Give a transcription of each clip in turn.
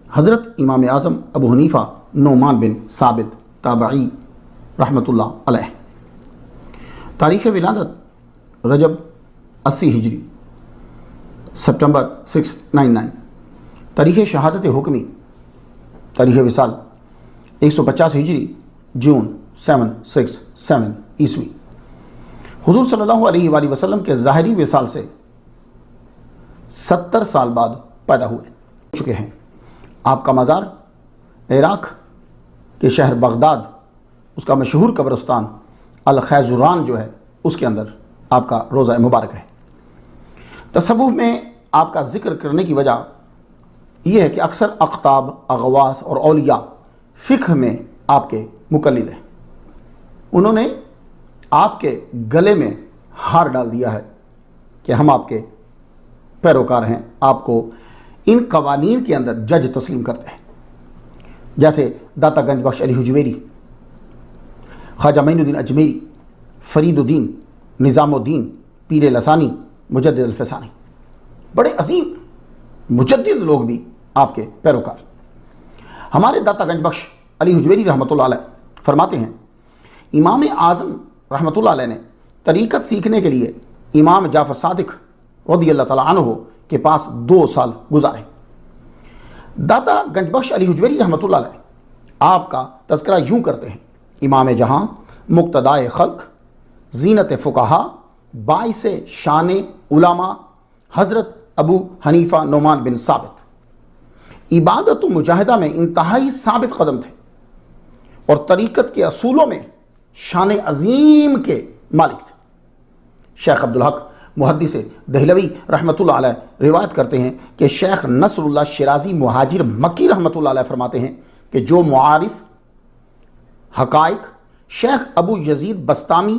حضرت امام اعظم ابو حنیفہ نعمان بن ثابت تابعی رحمۃ اللہ علیہ۔ تاریخ ولادت رجب 80 ہجری سپٹمبر 699۔ تاریخ شہادت حکمی تاریخ وصال 150 ہجری جون 767 عیسوی۔ حضور صلی اللہ علیہ وآلہ وسلم کے ظاہری وصال سے 70 سال بعد پیدا ہوئے چکے ہیں۔ آپ کا مزار عراق کے شہر بغداد، اس کا مشہور قبرستان الخیزران جو ہے اس کے اندر آپ کا روضہ مبارک ہے۔ تصوف میں آپ کا ذکر کرنے کی وجہ یہ ہے کہ اکثر اقطاب، اغواص اور اولیاء فقہ میں آپ کے مقلد ہیں۔ انہوں نے آپ کے گلے میں ہار ڈال دیا ہے کہ ہم آپ کے پیروکار ہیں، آپ کو ان قوانین کے اندر جج تسلیم کرتے ہیں، جیسے داتا گنج بخش علی حجویری، خواجہ معین الدین اجمیری، فرید الدین، نظام الدین، پیر لسانی، مجدد الفسانی۔ بڑے عظیم مجدد لوگ بھی آپ کے پیروکار۔ ہمارے داتا گنج بخش علی حجویری رحمۃ اللہ علیہ فرماتے ہیں، امام اعظم رحمۃ اللہ علیہ نے طریقت سیکھنے کے لیے امام جعفر صادق رضی اللہ تعالیٰ عنہ کے پاس 2 سال گزارے۔ داتا گنج بخش علی حجویری رحمۃ اللہ علیہ آپ کا تذکرہ یوں کرتے ہیں، امام جہاں، مقتدائے خلق، زینت فقہا، باعث شان علماء، حضرت ابو حنیفہ نعمان بن ثابت عبادت و مجاہدہ میں انتہائی ثابت قدم تھے اور طریقت کے اصولوں میں شان عظیم کے مالک تھے۔ شیخ عبدالحق محدث دہلوی رحمۃ اللہ علیہ روایت کرتے ہیں کہ شیخ نصر اللہ شیرازی مہاجر مکی رحمۃ اللہ علیہ فرماتے ہیں کہ جو معارف حقائق شیخ ابو یزید بستامی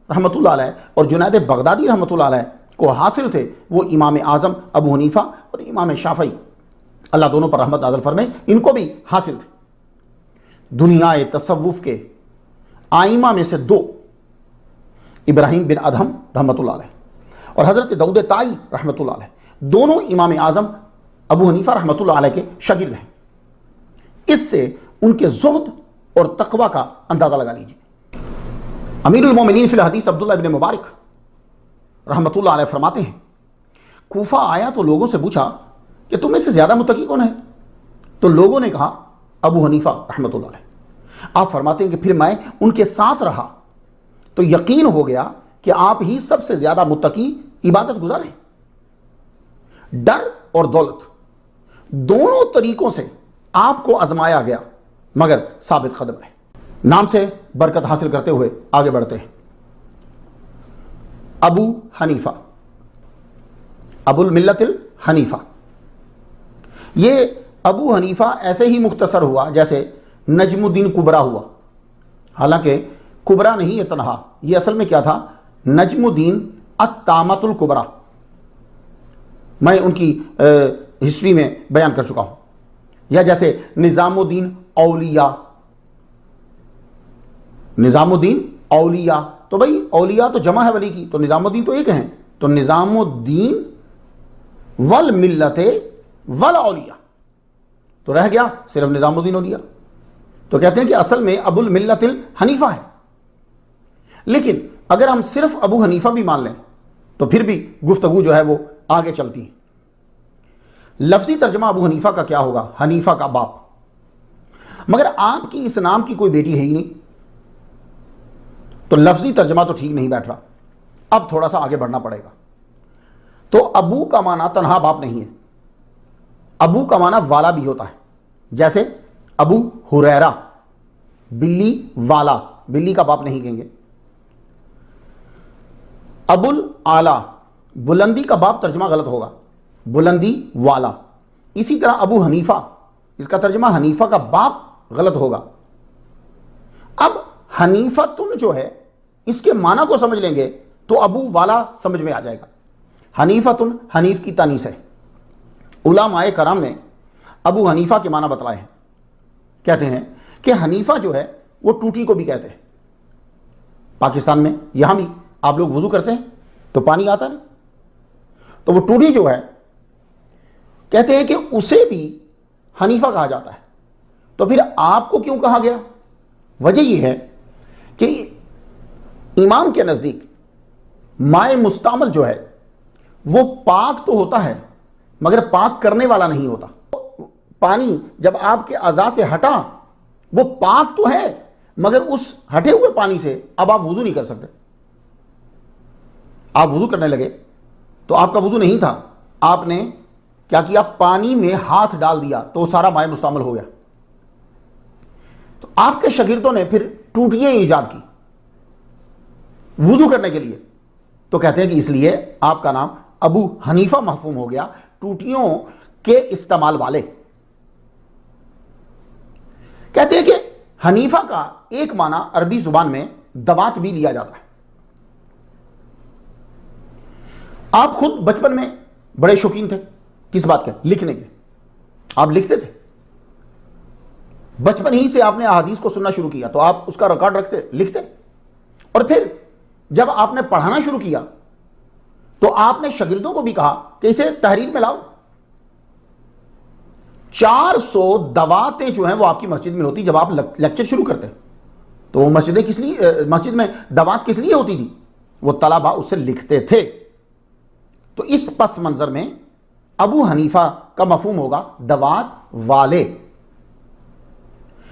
رحمۃ اللہ علیہ اور جنید بغدادی رحمۃ اللہ علیہ کو حاصل تھے، وہ امام اعظم ابو حنیفہ اور امام شافعی اللہ دونوں پر رحمت نازل فرمائے ان کو بھی حاصل تھے۔ دنیا تصوف کے آئمہ میں سے 2 ابراہیم بن ادہم رحمۃ اللہ علیہ اور حضرت داؤد طائی رحمۃ اللہ علیہ دونوں امام اعظم ابو حنیفہ رحمۃ اللہ علیہ کے شاگرد ہیں۔ اس سے ان کے زہد اور تقوی کا اندازہ لگا لیجیے۔ امیر المومنین فی الحدیث عبداللہ بن مبارک رحمۃ اللہ علیہ فرماتے ہیں، کوفہ آیا تو لوگوں سے پوچھا کہ تم میں سے زیادہ متقی کون ہے؟ تو لوگوں نے کہا ابو حنیفہ رحمۃ اللہ علیہ۔ آپ فرماتے ہیں کہ پھر میں ان کے ساتھ رہا تو یقین ہو گیا کہ آپ ہی سب سے زیادہ متقی عبادت گزار ہیں۔ ڈر اور دولت دونوں طریقوں سے آپ کو آزمایا گیا مگر ثابت قدم رہے۔ نام سے برکت حاصل کرتے ہوئے آگے بڑھتے ہیں۔ ابو حنیفہ، ابو الملت الحنیفہ، یہ ابو حنیفہ ایسے ہی مختصر ہوا جیسے نجم الدین کبرا ہوا، حالانکہ کبرا نہیں ہے تنہا، یہ اصل میں کیا تھا؟ نجم الدین التامۃ الکبرا۔ میں ان کی ہسٹری میں بیان کر چکا ہوں۔ یا جیسے نظام الدین اولیاء، نظام الدین اولیاء، تو بھائی اولیاء تو جمع ہے ولی کی، تو نظام الدین تو ایک ہیں، تو نظام الدین والملت والاولیاء، تو رہ گیا صرف نظام الدین اولیاء۔ تو کہتے ہیں کہ اصل میں ابو الملت الحنیفہ ہے، لیکن اگر ہم صرف ابو حنیفہ بھی مان لیں تو پھر بھی گفتگو جو ہے وہ آگے چلتی ہے۔ لفظی ترجمہ ابو حنیفہ کا کیا ہوگا؟ حنیفہ کا باپ، مگر آپ کی اس نام کی کوئی بیٹی ہے ہی نہیں، تو لفظی ترجمہ تو ٹھیک نہیں بیٹھ رہا، اب تھوڑا سا آگے بڑھنا پڑے گا۔ تو ابو کا معنی تنہا باپ نہیں ہے، ابو کا معنی والا بھی ہوتا ہے، جیسے ابو ہریرہ بلی والا، بلی کا باپ نہیں کہیں گے۔ ابو الاعلیٰ بلندی کا باپ ترجمہ غلط ہوگا، بلندی والا۔ اسی طرح ابو حنیفہ، اس کا ترجمہ حنیفہ کا باپ غلط ہوگا۔ اب حنیفتن جو ہے اس کے معنی کو سمجھ لیں گے تو ابو والا سمجھ میں آ جائے گا۔ حنیفتن حنیف کی تانیث ہے۔ علماء کرام نے ابو حنیفہ کے معنی بتلائے ہیں، کہتے ہیں کہ حنیفہ جو ہے وہ ٹوٹی کو بھی کہتے ہیں۔ پاکستان میں یہاں بھی آپ لوگ وضو کرتے ہیں تو پانی آتا نہیں، تو وہ ٹوٹی جو ہے کہتے ہیں کہ اسے بھی حنیفہ کہا جاتا ہے، تو پھر آپ کو کیوں کہا گیا؟ وجہ یہ ہے کہ امام کے نزدیک مائع مستعمل جو ہے وہ پاک تو ہوتا ہے مگر پاک کرنے والا نہیں ہوتا۔ پانی جب آپ کے اعضاء سے ہٹا وہ پاک تو ہے مگر اس ہٹے ہوئے پانی سے اب آپ وضو نہیں کر سکتے۔ آپ وضو کرنے لگے تو آپ کا وضو نہیں تھا، آپ نے کیا کیا؟ پانی میں ہاتھ ڈال دیا تو سارا مائع مستعمل ہو گیا۔ تو آپ کے شاگردوں نے پھر ٹوٹیاں ایجاد کی وضو کرنے کے لیے، تو کہتے ہیں کہ اس لیے آپ کا نام ابو حنیفہ محفوم ہو گیا، ٹوٹیوں کے استعمال والے۔ کہتے ہیں کہ حنیفہ کا ایک معنی عربی زبان میں دوات بھی لیا جاتا ہے۔ آپ خود بچپن میں بڑے شوقین تھے کس بات کے؟ لکھنے کے۔ آپ لکھتے تھے، بچپن ہی سے آپ نے احادیث کو سننا شروع کیا تو آپ اس کا ریکارڈ رکھتے، لکھتے، اور پھر جب آپ نے پڑھانا شروع کیا تو آپ نے شاگردوں کو بھی کہا کہ اسے تحریر میں لاؤ۔ 400 دواتیں جو ہیں وہ آپ کی مسجد میں ہوتی جب آپ لیکچر شروع کرتے، تو وہ مسجد میں دوات کس لیے ہوتی تھی؟ وہ طلبہ اسے لکھتے تھے۔ تو اس پس منظر میں ابو حنیفہ کا مفہوم ہوگا دوات والے۔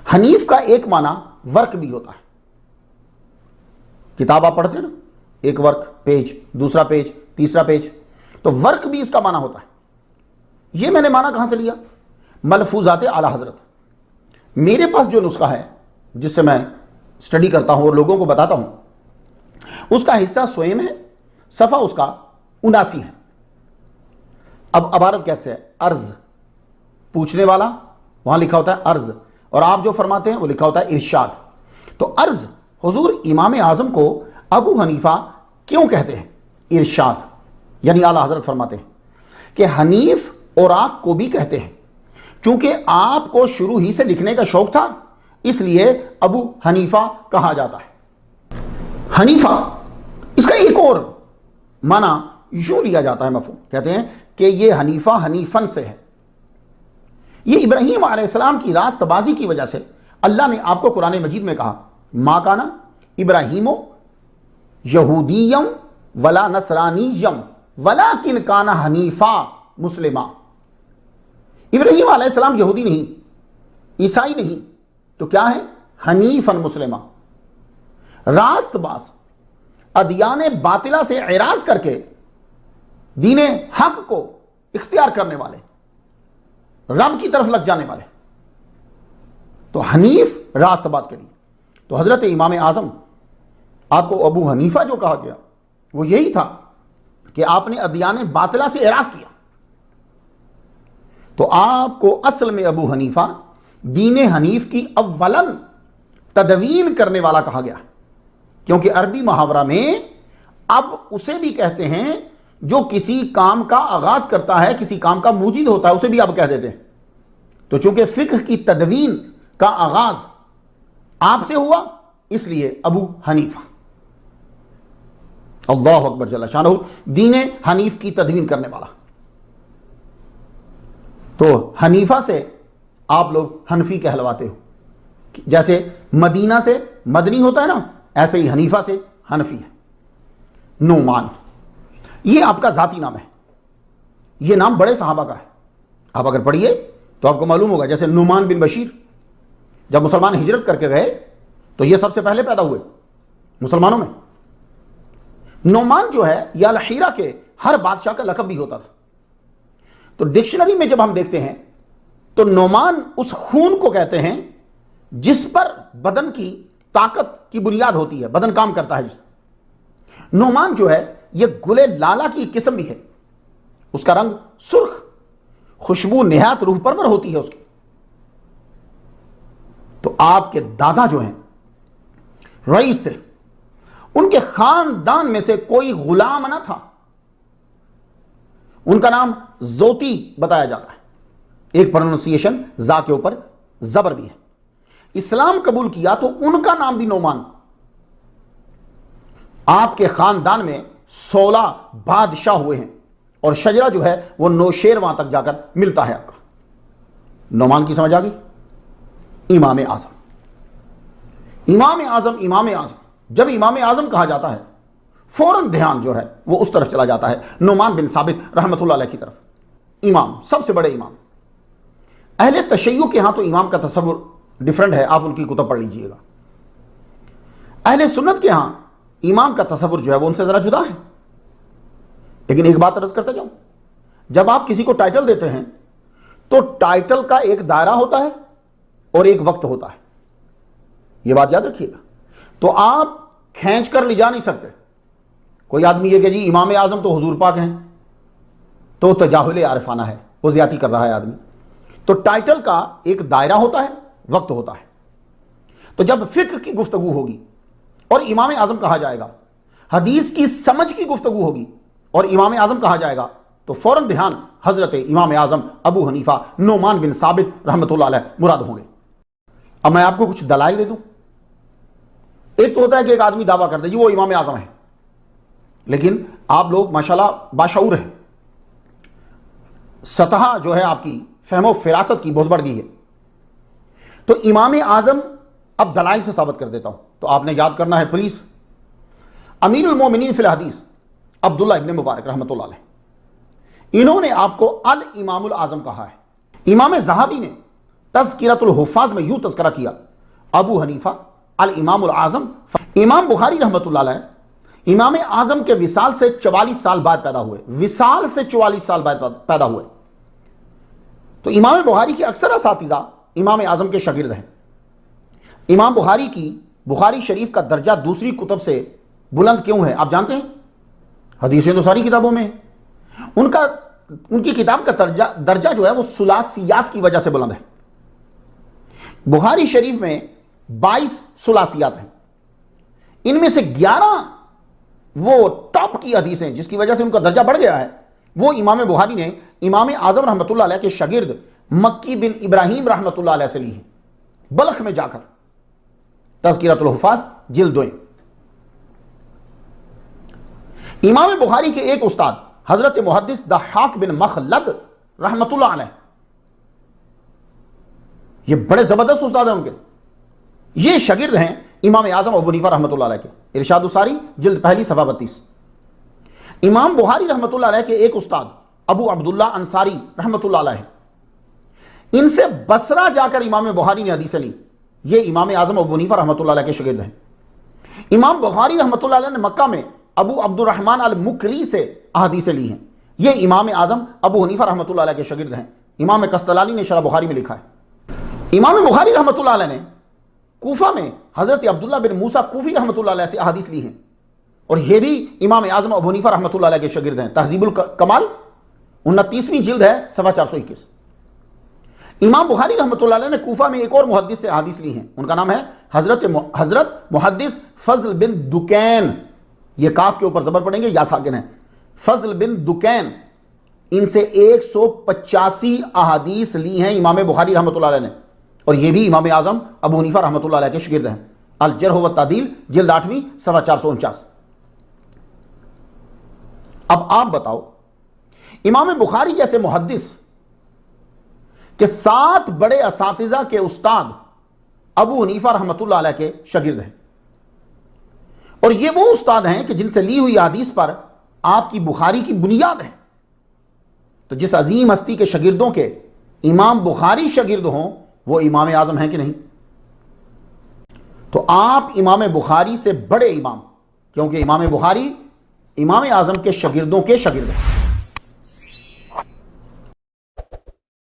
حنیف کا ایک معنی ورق بھی ہوتا ہے۔ کتاب آپ پڑھتے ہیں نا، ایک ورق، پیج، دوسرا پیج، تیسرا پیج، تو ورق بھی اس کا معنی ہوتا ہے۔ یہ میں نے معنی کہاں سے لیا؟ ملفوظات اعلی حضرت۔ میرے پاس جو نسخہ ہے جس سے میں اسٹڈی کرتا ہوں اور لوگوں کو بتاتا ہوں، اس کا حصہ سوئم ہے، صفحہ اس کا 79 ہے۔ اب عبارت کیسے ہے؟ عرض، پوچھنے والا، وہاں لکھا ہوتا ہے عرض، اور آپ جو فرماتے ہیں وہ لکھا ہوتا ہے ارشاد۔ تو عرض حضور امام اعظم کو ابو حنیفہ کیوں کہتے ہیں؟ ارشاد، یعنی اعلیٰ حضرت فرماتے ہیں کہ حنیف اوراق کو بھی کہتے ہیں، چونکہ آپ کو شروع ہی سے لکھنے کا شوق تھا اس لیے ابو حنیفہ کہا جاتا ہے۔ حنیفہ اس کا ایک اور معنی یوں لیا جاتا ہے مفہوم، کہتے ہیں کہ یہ حنیفہ حنیفن سے ہے۔ یہ ابراہیم علیہ السلام کی راست بازی کی وجہ سے اللہ نے آپ کو قرآن مجید میں کہا ما کانا ابراہیم یہودیم ولا نصرانیم ولیکن کانا حنیفا مسلمہ۔ ابراہیم علیہ السلام یہودی نہیں، عیسائی نہیں، تو کیا ہے؟ حنیفن مسلمہ، راست باز، ادیان باطلہ سے اعراض کر کے دین حق کو اختیار کرنے والے، رب کی طرف لگ جانے والے، تو حنیف راست باز کے لیے۔ تو حضرت امام اعظم آپ کو ابو حنیفہ جو کہا گیا وہ یہی تھا کہ آپ نے ادیان باطلہ سے اعراض کیا، تو آپ کو اصل میں ابو حنیفہ دین حنیف کی اولاً تدوین کرنے والا کہا گیا، کیونکہ عربی محاورہ میں اب اسے بھی کہتے ہیں جو کسی کام کا آغاز کرتا ہے، کسی کام کا موجد ہوتا ہے، اسے بھی اب کہہ دیتے ہیں۔ تو چونکہ فقہ کی تدوین کا آغاز آپ سے ہوا اس لیے ابو حنیفہ، اللہ اکبر جل شانہ، دین حنیف کی تدوین کرنے والا۔ تو حنیفہ سے آپ لوگ حنفی کہلواتے ہو، جیسے مدینہ سے مدنی ہوتا ہے نا، ایسے ہی حنیفہ سے حنفی ہے۔ نعمان یہ آپ کا ذاتی نام ہے، یہ نام بڑے صحابہ کا ہے، آپ اگر پڑھیے تو آپ کو معلوم ہوگا، جیسے نعمان بن بشیر جب مسلمان ہجرت کر کے گئے تو یہ سب سے پہلے پیدا ہوئے مسلمانوں میں۔ نعمان جو ہے یہ الحیرہ کے ہر بادشاہ کا لقب بھی ہوتا تھا۔ تو ڈکشنری میں جب ہم دیکھتے ہیں تو نعمان اس خون کو کہتے ہیں جس پر بدن کی طاقت کی بنیاد ہوتی ہے، بدن کام کرتا ہے۔ نعمان جو ہے یہ گلے لالا کی قسم بھی ہے، اس کا رنگ سرخ، خوشبو نہایت روح پرور ہوتی ہے اس کی۔ تو آپ کے دادا جو ہیں رئیس تھے، ان کے خاندان میں سے کوئی غلام نہ تھا، ان کا نام زوتی بتایا جاتا ہے، ایک پروننسیشن زا کے اوپر زبر بھی ہے۔ اسلام قبول کیا تو ان کا نام بھی نعمان۔ آپ کے خاندان میں 16 بادشاہ ہوئے ہیں، اور شجرہ جو ہے وہ نوشیروان تک جا کر ملتا ہے آپ کا۔ نعمان کی سمجھ آ گئی؟ امام اعظم، امام اعظم، امام اعظم، جب امام اعظم کہا جاتا ہے فوراً دھیان جو ہے وہ اس طرف چلا جاتا ہے، نعمان بن ثابت رحمۃ اللہ علیہ کی طرف۔ امام، سب سے بڑے امام۔ اہل تشیع کے ہاں تو امام کا تصور ڈیفرنٹ ہے، آپ ان کی کتب پڑھ لیجئے گا۔ اہل سنت کے ہاں امام کا تصور جو ہے وہ ان سے ذرا جدا ہے۔ لیکن ایک بات عرض کرتا جاؤں، جب آپ کسی کو ٹائٹل دیتے ہیں تو ٹائٹل کا ایک دائرہ ہوتا ہے اور ایک وقت ہوتا ہے، یہ بات یاد رکھیے گا۔ تو آپ کھینچ کر لے جا نہیں سکتے۔ کوئی آدمی یہ کہ جی امام اعظم تو حضور پاک ہیں، تو تجاہل عارفانہ ہے، وہ زیادتی کر رہا ہے آدمی۔ تو ٹائٹل کا ایک دائرہ ہوتا ہے، وقت ہوتا ہے۔ تو جب فقہ کی گفتگو ہوگی اور امام اعظم کہا جائے گا، حدیث کی سمجھ کی گفتگو ہوگی اور امام اعظم کہا جائے گا، تو فوراً دھیان حضرت امام اعظم ابو حنیفہ نعمان بن ثابت رحمۃ اللہ علیہ مراد ہوں گے۔ اب میں آپ کو کچھ دلائل دے دوں۔ ایک تو ہوتا ہے کہ ایک آدمی دعویٰ کرتا ہے جی وہ امام اعظم ہے، لیکن آپ لوگ ماشاءاللہ باشعور ہیں، سطح جو ہے آپ کی فہم و فراست کی بہت بڑھ گئی ہے۔ تو امام اعظم اب دلائل سے ثابت کر دیتا ہوں، تو آپ نے یاد کرنا ہے پلیز۔ امیر المومنین فی الحدیث عبداللہ ابن مبارک رحمۃ اللہ علیہ، انہوں نے آپ کو الامام الاعظم کہا ہے۔ امام ذہبی نے تذکرۃ الحفاظ میں یوں تذکرہ کیا، ابو حنیفہ الامام الاعظم۔ امام بخاری رحمۃ اللہ علیہ امام اعظم کے وصال سے 44 سال بعد پیدا ہوئے، وصال سے 44 سال بعد پیدا ہوئے۔ تو امام بخاری کے اکثر اساتذہ امام اعظم کے شاگرد ہیں۔ امام بخاری کی بخاری شریف کا درجہ دوسری کتب سے بلند کیوں ہے آپ جانتے ہیں؟ حدیثیں تو ساری کتابوں میں ہیں، ان کی کتاب کا درجہ جو ہے وہ ثلاثیات کی وجہ سے بلند ہے۔ بخاری شریف میں 22 ثلاثیات ہیں، ان میں سے 11 وہ ٹاپ کی حدیثیں جس کی وجہ سے ان کا درجہ بڑھ گیا ہے، وہ امام بخاری نے امام اعظم رحمۃ اللہ علیہ کے شاگرد مکی بن ابراہیم رحمۃ اللہ علیہ سے لی ہیں، بلخ میں جا کر۔ تذکرۃ الحفاظ جلد 2۔ امام بخاری کے ایک استاد حضرت محدث ضحاک بن مخلد رحمۃ اللہ علیہ، یہ بڑے زبردست استاد ہیں ان کے، یہ شاگرد ہیں امام اعظم ابو حنیفہ رحمۃ اللہ علیہ کے۔ ارشاد الساری جلد 1 صفحہ 32۔ امام بخاری رحمۃ اللہ علیہ کے ایک استاد ابو عبداللہ انصاری رحمۃ اللہ علیہ، ان سے بصرہ جا کر امام بخاری نے حدیثیں لی، یہ امام اعظم ابو حنیفہ رحمۃ اللہ علیہ کے شاگرد ہیں۔ امام بخاری رحمۃ اللہ علیہ نے مکہ میں ابو عبد الرحمن المکری سے احادیثیں لی ہیں، یہ امام اعظم ابو حنیفہ رحمۃ اللہ علیہ کے شاگرد ہیں۔ امام قسطلانی نے شرح بخاری میں لکھا ہے۔ امام بخاری رحمۃ اللہ علیہ نے کوفہ میں حضرت عبداللہ بن موسیٰ کوفی رحمۃ اللہ علیہ سے احادیث لی ہیں، اور یہ بھی امام اعظم ابو حنیفہ رحمۃ اللہ علیہ کے شاگرد ہیں۔ تہذیب الکمال 29ویں جلد ہے صفحہ 421۔ امام بخاری رحمۃ اللہ علیہ نے کوفہ میں ایک اور محدث سے احادیث لی ہیں، ان کا نام ہے حضرت محدث فضل بن دکین، یہ کاف کے اوپر زبر پڑیں گے یا ساکن ہے، فضل بن دکین۔ ان سے 185 احادیث لی ہیں امام بخاری رحمۃ اللہ علیہ نے، اور یہ بھی امام اعظم ابو حنیفہ رحمۃ اللہ علیہ کے شاگرد ہیں۔ الجرح والتعدیل جلد 8 صفحہ 449۔ اب آپ بتاؤ، امام بخاری جیسے محدث کہ 7 بڑے اساتذہ کے استاد ابو حنیفہ رحمۃ اللہ علیہ کے شاگرد ہیں، اور یہ وہ استاد ہیں کہ جن سے لی ہوئی حدیث پر آپ کی بخاری کی بنیاد ہے۔ تو جس عظیم ہستی کے شاگردوں کے امام بخاری شاگرد ہوں، وہ امام اعظم ہیں کہ نہیں؟ تو آپ امام بخاری سے بڑے امام، کیونکہ امام بخاری امام اعظم کے شاگردوں کے شاگرد ہیں۔